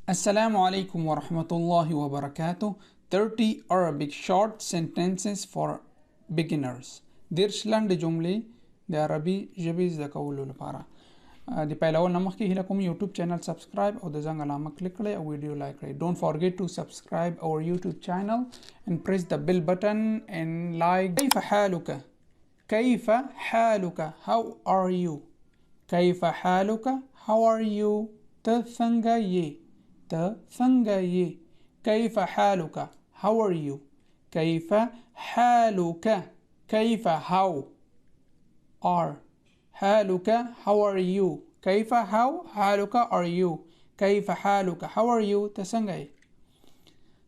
Assalamu alaikum wa rahmatullahi wa barakatuh. 30 Arabic short sentences for beginners. دیرش لاندې جملې د عربي ژبې زده کولو لپاره. د پیلول نه مخکې هیله کوم یوټیوب چینل سبسکرایب او د زنګ علامه کلیک کړئ او ویډیو لایک کړئ. Don't forget to subscribe our YouTube channel and press the bell button and like. كيف حالك؟ كيف حالك؟ How are you؟ كيف حالك؟ How are you؟ ته څنګه یې؟ ته څنګه یې؟ كيف حالك؟ How are you؟ كيف حالك؟ كيف how are حالك how are you؟ كيف how حالك are you؟ كيف حالك how are you؟ ته څنګه یې؟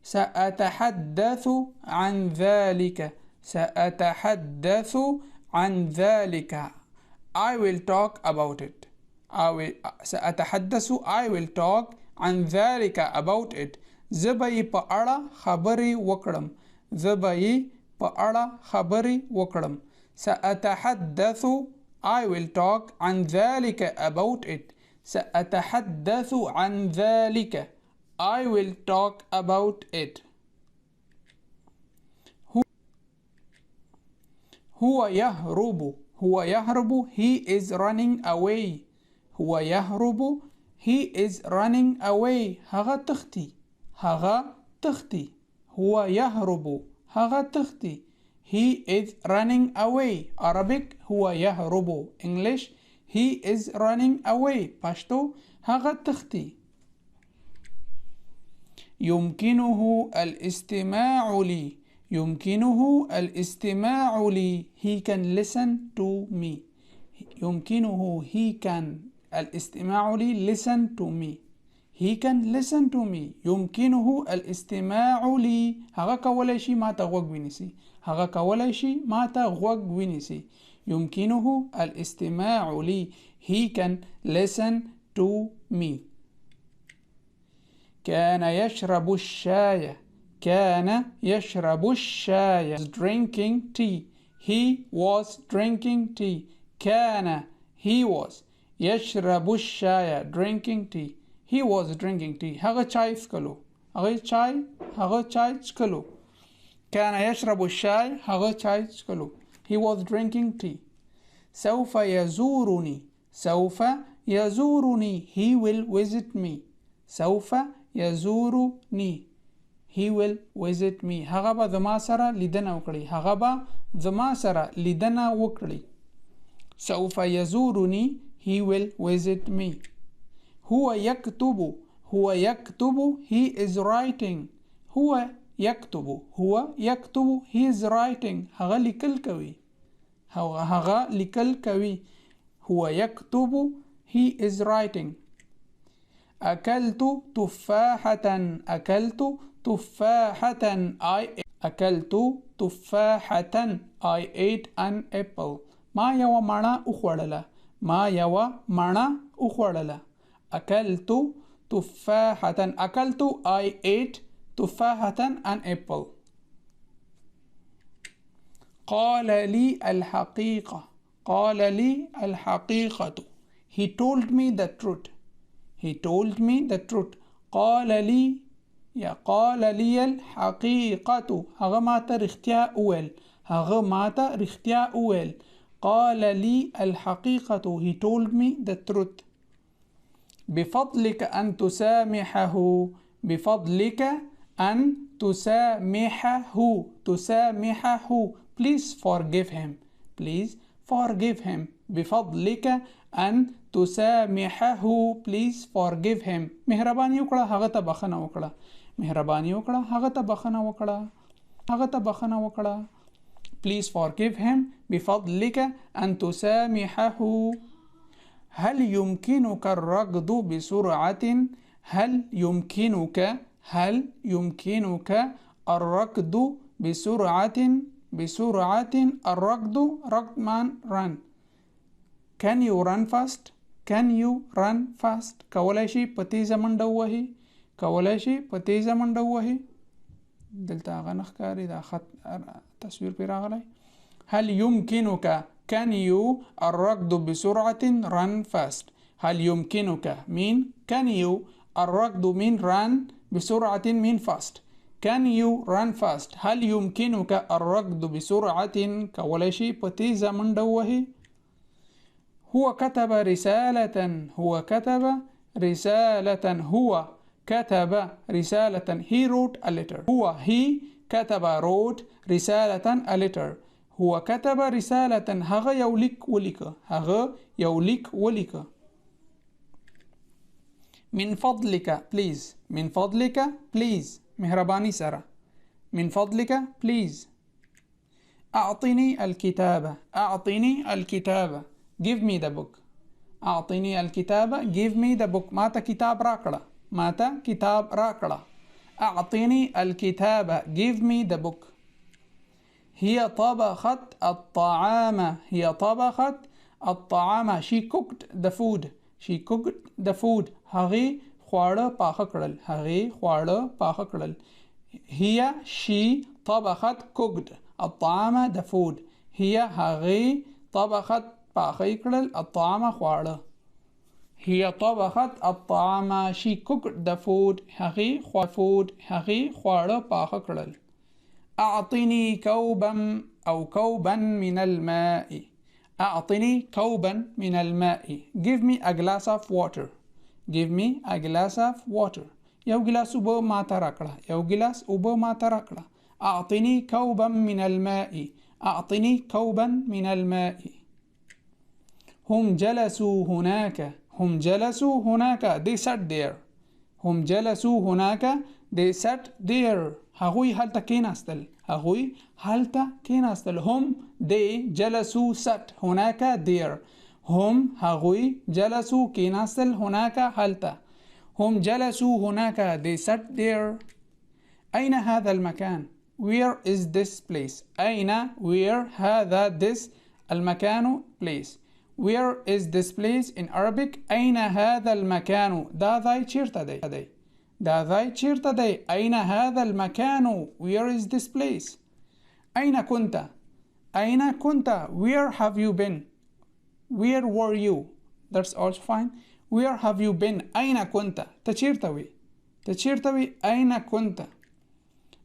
سأتحدث عن ذلك. سأتحدث عن ذلك. I will talk about it. سأتحدث I will talk عن ذلك about it. زبې په اړه خبرې وکړم. زبې په اړه خبرې وکړم. سأتحدث I will talk عن ذلك about it. سأتحدث عن ذلك. I will talk about it. هو يهرب. هو يهرب. He is running away. هو يهرب. He is running away. هغه تختی. هغه تختی. هو يهرب. هغه تختی. He is running away. Arabic هو يهرب. English he is running away. پشتو هغه تختی. يمكنه الاستماع لي. يمكنه الاستماع لي. He can listen to me. يمكنه he can الاستماع لي listen to me. He can listen to me. يمكنه الاستماع لي. هغه کولای شي ما ته غوږ ونیسي. هغه کولای شي ما ته غوږ ونیسي. يمكنه الاستماع لي. He can listen to me. كان يشرب الشاي. كان يشرب الشاي. Drinking tea. He was drinking tea. كان he was يشرب الشاي. Drinking tea. He was drinking tea. هغه چای څکلو. هغه چای څکلو. كان يشرب الشاي. هغه چای څکلو. He was drinking tea. سوف يزورني. سوف يزورني. He will visit me. سوف يزورني. He will visit me. هغه به زما سره لیدنه وکړي. هغه به زما سره لیدنه وکړي. سوف يزورني. He will visit me. هو يكتب. هو يكتب. He is writing. هو يكتب. هو يكتب. He is writing. هغه لیکل کوي. هغه لیکل کوي. هو يكتب. He is writing. أكلت تفاحة. أكلت تفاحة. أكلت تفاحة. I ate an apple. ما یو مڼه وخوړله. ما یو مڼه وخوړله. أكلت تفاحة. أكلت I ate تفاحة an apple. قال لي الحقيقة. قال لي الحقيقة. He told me the truth. He told me the truth. قال لي قال لي الحقيقة. هغه ماته رښتیا وویل. هغه ماته رښتیا وویل. قال لي الحقيقة. He told me the truth. بفضلك أن تسامحه. بفضلك أن تسامحه. تسامحه. Please forgive him. Please forgive him. بفضلك أن تسامحه. Please forgive him. مهرباني وکړه هغه ته بخښنه وکړه. مهرباني وکړه هغه ته بخښنه وکړه. هغه ته بخښنه وکړه. Please forgive him. بفضلك أن تسامحه. هل يمكنك الركض بسرعة؟ هل يمكنك الركض بسرعة؟ بسرعة. الركض ركض man run. Can you run fast? Can you run fast? کولای شي په تیزه منډه ووهي. کولای شي په تیزه منډه ووهي. دلته هغه نه ښکاري. دا خط تصویر پرې راغلی. هل يمكنك can you الركض بسرعة run fast. هل يمكنك mean can you الركض من run بسرعة من fast. Can you run fast؟ هل يمكنك الركض بسرعة كولا شيء بتيزا من دوه؟ هو كتب رسالة. هو كتب رسالة. هو كتب رسالة. He wrote a letter. he كتب wrote رسالة a letter. هو كتب رسالة. هغا يوليك وليك. هغا يوليك وليك. من فضلك please. من فضلك please. مهرباني سارة. من فضلك please. أعطني الكتابة. أعطني الكتابة. Give me the book. أعطني الكتابة. Give me the book. ماتا كتاب راكڑا. ماتا كتاب راكڑا. أعطني الكتابة. Give me the book. هي طبخت الطعام. هي طبخت الطعام. She cooked the food. She cooked the food. هغي خواړه پاخه کړل. هغي خواړه پاخه کړل. هي she طبخت cooked الطعام the food. هي هغي طبخت پاخه کړل الطعام خواړه. هي طبخت الطعام. She cooked the food. هغي food. هغي خواړه پاخه کړل. أعطني كوبا أو كوبا من الماء. أعطني كوبا من الماء. Give me a glass of water. Give me a glass of water. يو glass اوبه ما تراکړه. يو glass اوبه ما تراکړه. أعطني كوبا من الماء. أعطني كوبا من الماء. هم جلسوا هناك. هم جلسوا هناك. They sat there. هم جلسوا هناك. They sat there. هغوی هلته کېناستل. هغوی هلته کېناستل. هم they جلسوا sat هناك there. هم هغوی جلسوا کېناستل هناك هلته. هم جلسوا هناك. They sat there. أين هذا المكان؟ Where is this place؟ أين where هذا this المكان place. Where is this place in Arabic؟ أين هذا المكان؟ دا ځای چیرته دی؟ دا ځای چیرته دی؟ أين هذا المكان؟ Where is this place؟ أين كنت؟ أين كنت؟ Where have you been؟ Where were you؟ That's also fine. Where have you been؟ أين كنت؟ تچیرته وی؟ تچیرته وی؟ أين كنت؟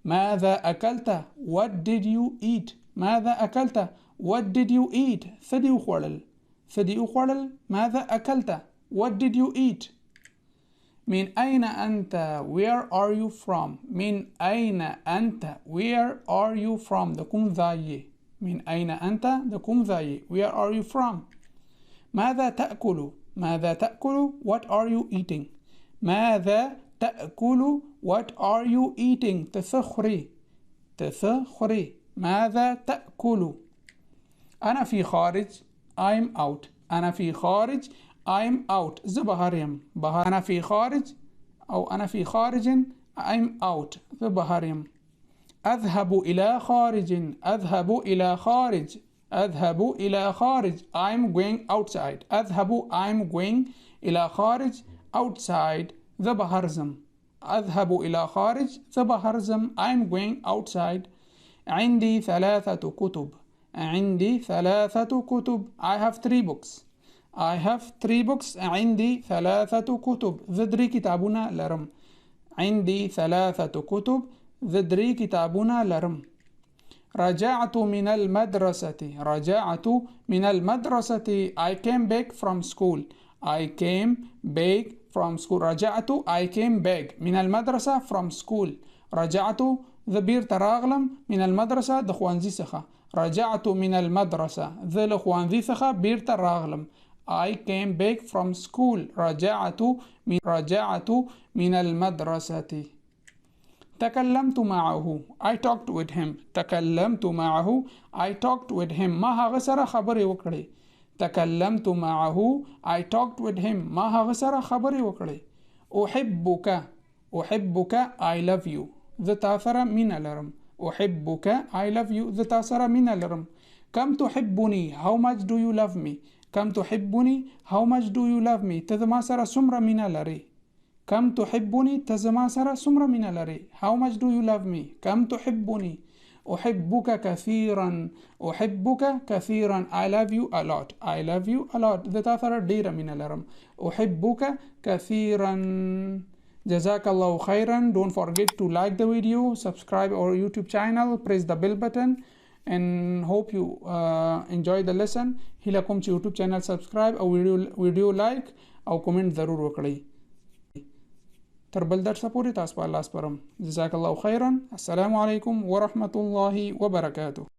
ماذا أكلت؟ What did you eat؟ ماذا أكلت؟ What did you eat؟ څه دې وخوړل؟ څه دې وخوړل؟ ماذا أكلت؟ What did you eat؟ من أين أنت؟ Where are you from؟ من أين أنت؟ Where are you from؟ د کوم ځای؟ من أين أنت؟ د کوم ځای؟ Where are you from؟ ماذا تأكل؟ ماذا تأكل؟ What are you eating؟ ماذا تأكل؟ What are you eating؟ تسخري. تسخري. ماذا تأكل؟ أنا في خارج. I'm out. أنا في خارج. I'm out. ذا بهاريم. أنا في خارج أو أنا في خارج. I'm out. ذا بهاريم. أذهب إلى خارج. أذهب إلى خارج. أذهب إلى خارج. I'm going outside. أذهب I'm going إلى خارج outside. ذا بهرزم. أذهب إلى خارج. ذا بهرزم. I'm going outside. عندي 3 كتب. عندي 3 كتب. I have 3 books. I have 3 books. عندي 3 كتب. ذا 3 كتابونه لرم. عندي 3 كتب. ذا 3 كتابونه لرم. رجعت من المدرسة. رجعت من المدرسة. I came back from school. I came back from school. رجعت I came back من المدرسة from school. رجعت ذا بيرت راغلم من المدرسة د خوانزي څخه. رجعت من المدرسة ذا له خوانزي څخه بيرت راغلم. I came back from school. رجعت من المدرسة. تكلمت معه. I talked with him. تكلمت معه. I talked with him. ما هغه سره خبرې وکړې. تكلمت معه. I talked with him. ما هغه سره خبرې وکړې. أحبك. أحبك. I love you. ذا تا سره مینه لرم. أحبك. I love you. ذا تا سره مینه لرم. كم تحبني. How much do you love me. كم تحبني. How much do you love me. ته زما سره څومره مینه لري. كم تحبني. ته زما سره څومره مینه لري. How much do you love me. كم تحبني. أحبك كثيرا. أحبك كثيرا. I love you a lot. I love you a lot. ذا تا سره ډیره مینه لرم. أحبك كثيرا. Jazakallahu khairan. Don't forget to like the video, subscribe our YouTube channel, press the bell button, and hope you enjoy the lesson. هیله کوم چې YouTube channel subscribe او ویډیو لایک او کومنټ ضرور وکړئ. تر بل درس پورې تاسو په الله سپارم. جزاک الله خیرا. السلام علیکم ورحمة الله وبرکاته.